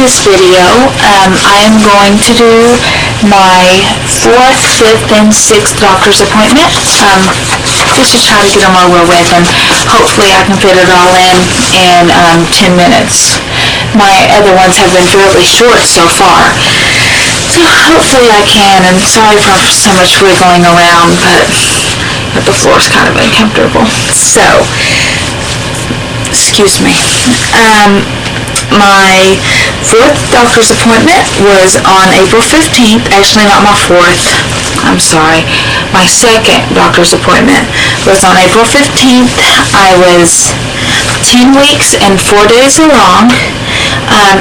this video, I am going to do my 4th, 5th, and 6th doctor's appointment. Just to try to get them over with, and hopefully I can fit it all in 10 minutes. My other ones have been fairly short so far, so hopefully I can. And sorry for so much wiggling around, but the floor is kind of uncomfortable. So, excuse me. My 4th doctor's appointment was on April 15th. Actually, not my 4th. I'm sorry. My 2nd doctor's appointment was on April 15th. I was 10 weeks and 4 days along.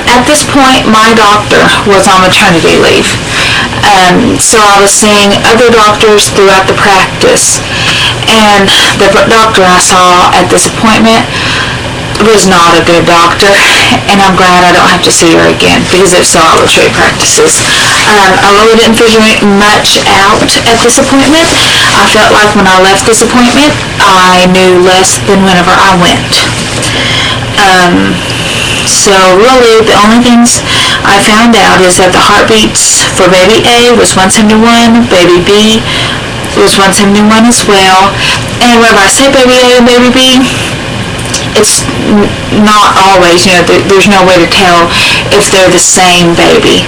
At this point, my doctor was on maternity leave. So I was seeing other doctors throughout the practice. And the doctor I saw at this appointment was not a good doctor, and I'm glad I don't have to see her again, because if so, I would trade practices. I really didn't figure much out at this appointment. I felt like when I left this appointment, I knew less than whenever I went. So really, the only things I found out is that the heartbeats for baby A was 171, baby B was 171 as well, and whenever I say baby A and baby B, it's not always, there's no way to tell if they're the same baby.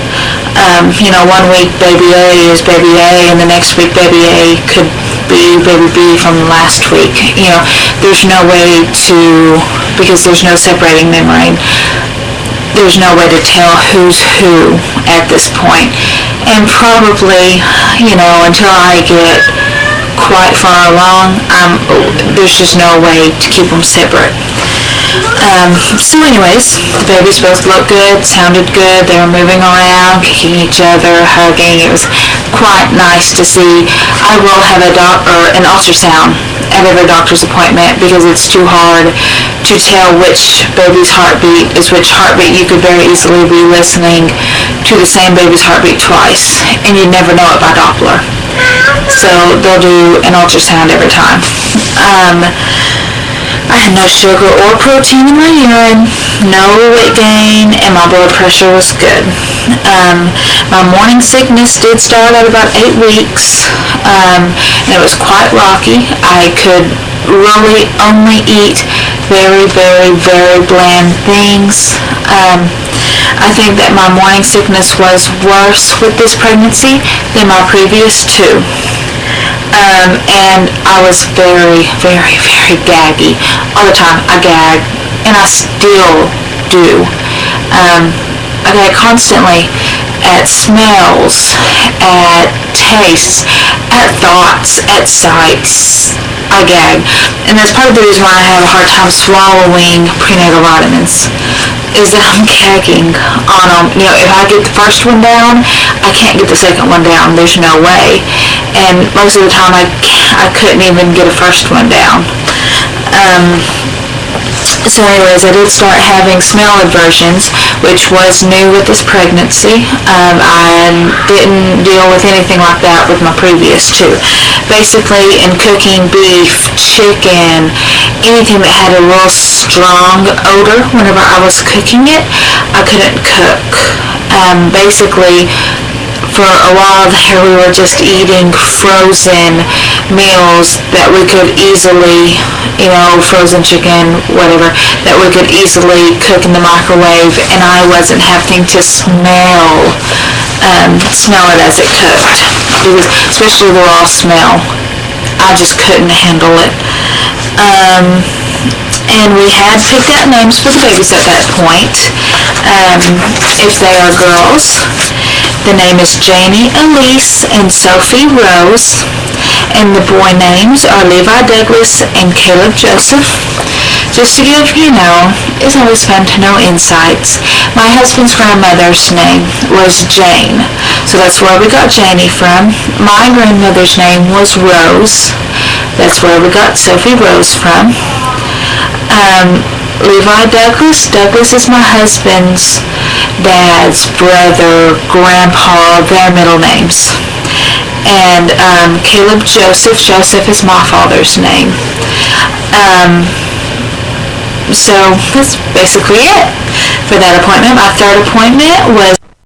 One week baby A is baby A, and the next week baby A could be baby B from last week. There's no way to, because there's no separating membrane, there's no way to tell who's who at this point. And probably, until I get quite far along, there's just no way to keep them separate. So anyways, the babies both looked good, sounded good. They were moving around, kicking each other, hugging. It was quite nice to see. I will have an ultrasound at every doctor's appointment, because it's too hard to tell which baby's heartbeat is which heartbeat. You could very easily be listening to the same baby's heartbeat twice, and you'd never know it by Doppler. So they'll do an ultrasound every time. I had no sugar or protein in my urine, no weight gain, and my blood pressure was good. My morning sickness did start at about 8 weeks, and it was quite rocky. I could really only eat very, very, very bland things. I think that my morning sickness was worse with this pregnancy than my previous two. And I was very, very, very gaggy all the time. I gag, and I still do. I gag constantly at smells, at tastes, at thoughts, at sights. I gag, and that's part of the reason why I have a hard time swallowing prenatal vitamins, is that I'm gagging on them. If I get the first one down, I can't get the second one down. There's no way. And most of the time, I couldn't even get a first one down. So anyways, I did start having smell aversions, which was new with this pregnancy. I didn't deal with anything like that with my previous two. Basically, in cooking beef, chicken, anything that had a real strong odor whenever I was cooking it, I couldn't cook. Basically, for a while there, we were just eating frozen meals that we could easily, frozen chicken, whatever, that we could easily cook in the microwave, and I wasn't having to smell it as it cooked, because especially the raw smell, I just couldn't handle it. And we had picked out names for the babies at that point. If they are girls, the name is Janie Elise and Sophie Rose, and the boy names are Levi Douglas and Caleb Joseph. Just to give it's always fun to know insights. My husband's grandmother's name was Jane, so that's where we got Janie from. My grandmother's name was Rose. That's where we got Sophie Rose from. Levi Douglas. Douglas is my husband's dad's brother, grandpa, their middle names. And Caleb Joseph. Joseph is my father's name. So that's basically it. for that appointment. My third appointment was